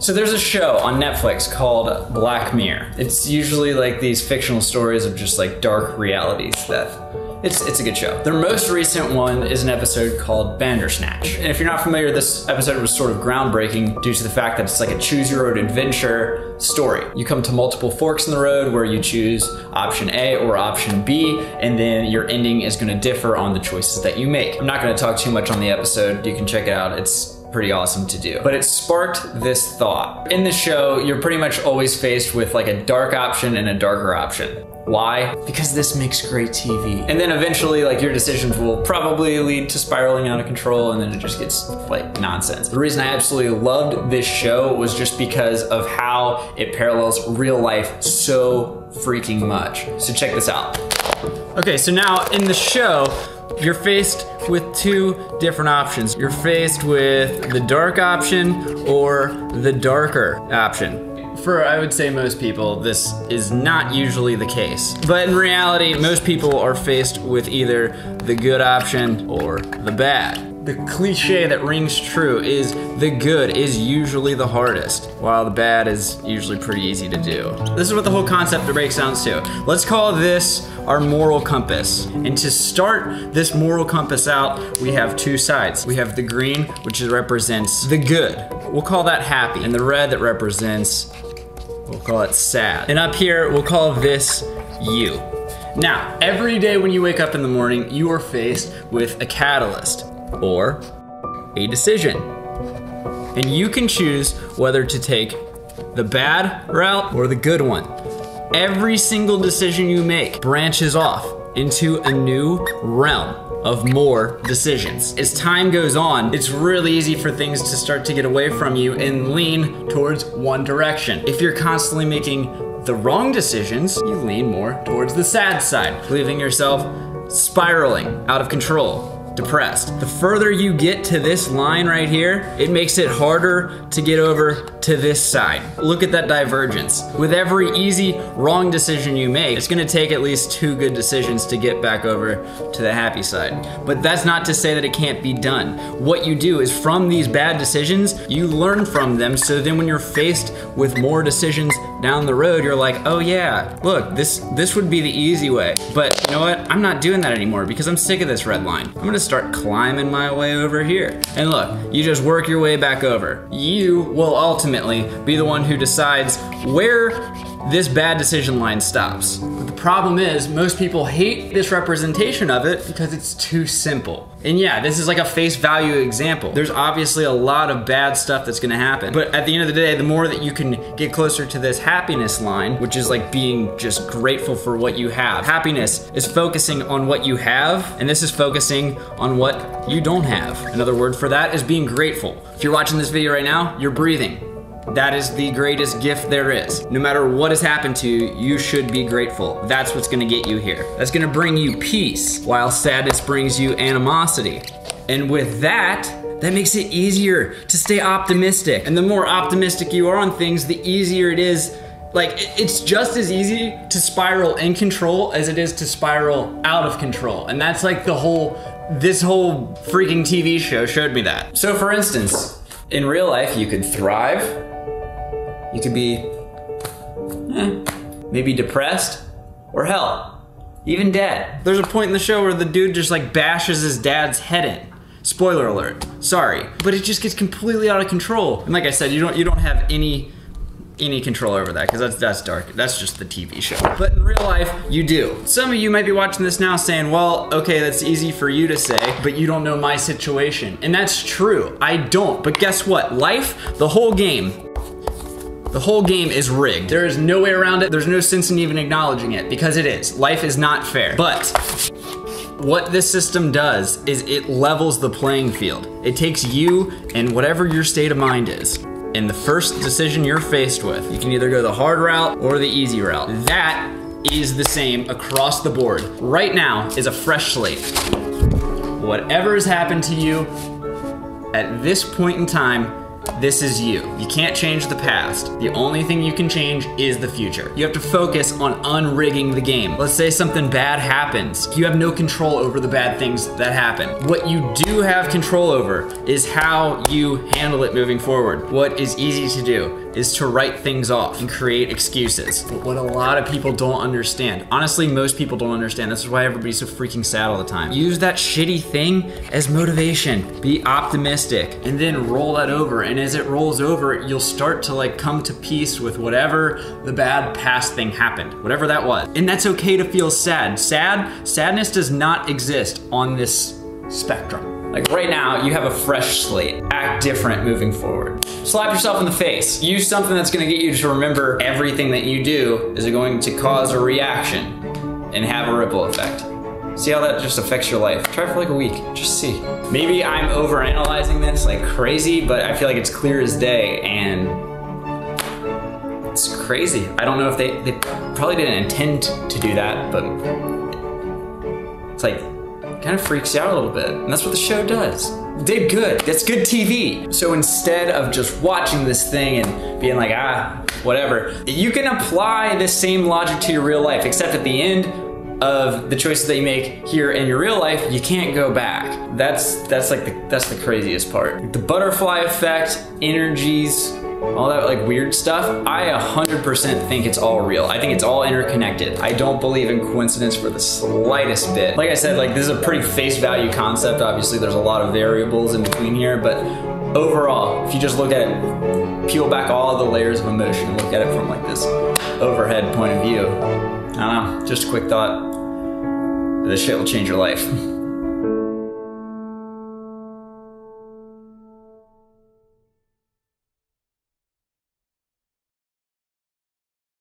So there's a show on Netflix called Black Mirror. It's usually like these fictional stories of just like dark realities that it's a good show. Their most recent one is an episode called Bandersnatch. And if you're not familiar, this episode was sort of groundbreaking due to the fact that it's like a choose your own adventure story. You come to multiple forks in the road where you choose option A or option B, and then your ending is gonna differ on the choices that you make. I'm not gonna talk too much on the episode. You can check it out. It's pretty awesome to do. But it sparked this thought. In the show, you're pretty much always faced with like a dark option and a darker option. Why? Because this makes great TV. And then eventually, like, your decisions will probably lead to spiraling out of control, and then it just gets like nonsense. The reason I absolutely loved this show was just because of how it parallels real life so freaking much. So check this out. Okay, so now in the show, you're faced with two different options. You're faced with the dark option or the darker option. For, I would say, most people, this is not usually the case. But in reality, most people are faced with either the good option or the bad. The cliche that rings true is the good is usually the hardest, while the bad is usually pretty easy to do. This is what the whole concept breaks down to. Let's call this our moral compass. And to start this moral compass out, we have two sides. We have the green, which represents the good. We'll call that happy. And the red that represents, we'll call it sad. And up here, we'll call this you. Now, every day when you wake up in the morning, you are faced with a catalyst or a decision. And you can choose whether to take the bad route or the good one. Every single decision you make branches off into a new realm of more decisions. As time goes on, it's really easy for things to start to get away from you and lean towards one direction. If you're constantly making the wrong decisions, you lean more towards the sad side, leaving yourself spiraling out of control, depressed. The further you get to this line right here, it makes it harder to get over to this side. Look at that divergence. With every easy wrong decision you make, it's gonna take at least 2 good decisions to get back over to the happy side. But that's not to say that it can't be done. What you do is from these bad decisions, you learn from them, so then when you're faced with more decisions down the road, you're like, oh yeah, look, this would be the easy way. But you know what? I'm not doing that anymore because I'm sick of this red line. I'm gonna start climbing my way over here. And look, you just work your way back over. You will ultimately be the one who decides where this bad decision line stops. But the problem is, most people hate this representation of it because it's too simple. And yeah, this is like a face value example. There's obviously a lot of bad stuff that's gonna happen. But at the end of the day, the more that you can get closer to this happiness line, which is like being just grateful for what you have. Happiness is focusing on what you have, and this is focusing on what you don't have. Another word for that is being grateful. If you're watching this video right now, you're breathing. That is the greatest gift there is. No matter what has happened to you, you should be grateful. That's what's gonna get you here. That's gonna bring you peace, while sadness brings you animosity. And with that makes it easier to stay optimistic. And the more optimistic you are on things, the easier it is. Like, it's just as easy to spiral in control as it is to spiral out of control. And that's like this whole freaking TV show showed me that. So for instance, in real life, you could thrive. You could be, maybe depressed, or hell, even dead. There's a point in the show where the dude just like bashes his dad's head in. Spoiler alert, sorry. But it just gets completely out of control. And like I said, you don't have any control over that, because that's dark. That's just the TV show. But in real life, you do. Some of you might be watching this now saying, well, okay, that's easy for you to say, but you don't know my situation. And that's true, I don't. But guess what? Life, the whole game is rigged. There is no way around it. There's no sense in even acknowledging it, because it is. Life is not fair. But what this system does is it levels the playing field. It takes you and whatever your state of mind is. And the first decision you're faced with, you can either go the hard route or the easy route. That is the same across the board. Right now is a fresh slate. Whatever has happened to you at this point in time This is you. You can't change the past. The only thing you can change is the future. You have to focus on unrigging the game. Let's say something bad happens. You have no control over the bad things that happen. What you do have control over is how you handle it moving forward. What is easy to do is to write things off and create excuses. But what a lot of people don't understand, honestly, most people don't understand, this is why everybody's so freaking sad all the time. Use that shitty thing as motivation. Be optimistic, and then roll that over. And as it rolls over, you'll start to like come to peace with whatever the bad past thing happened, whatever that was. And that's okay to feel sad. Sadness does not exist on this spectrum. Like right now, you have a fresh slate. Act different moving forward. Slap yourself in the face. Use something that's gonna get you to remember everything that you do is going to cause a reaction and have a ripple effect. See how that just affects your life. Try it for like a week, just see. Maybe I'm overanalyzing this like crazy, but I feel like it's clear as day and it's crazy. I don't know if they probably didn't intend to do that, but it's like, kind of freaks you out a little bit, and that's what the show does. Did good, that's good TV. So instead of just watching this thing and being like, whatever, you can apply this same logic to your real life, except at the end of the choices that you make here in your real life, you can't go back. That's the craziest part. The butterfly effect, energies, all that like weird stuff, I 100% think it's all real. I think it's all interconnected. I don't believe in coincidence for the slightest bit. Like I said, like this is a pretty face value concept. Obviously there's a lot of variables in between here, but overall, if you just look at it, peel back all the layers of emotion and look at it from like this overhead point of view, I don't know, just a quick thought. This shit will change your life.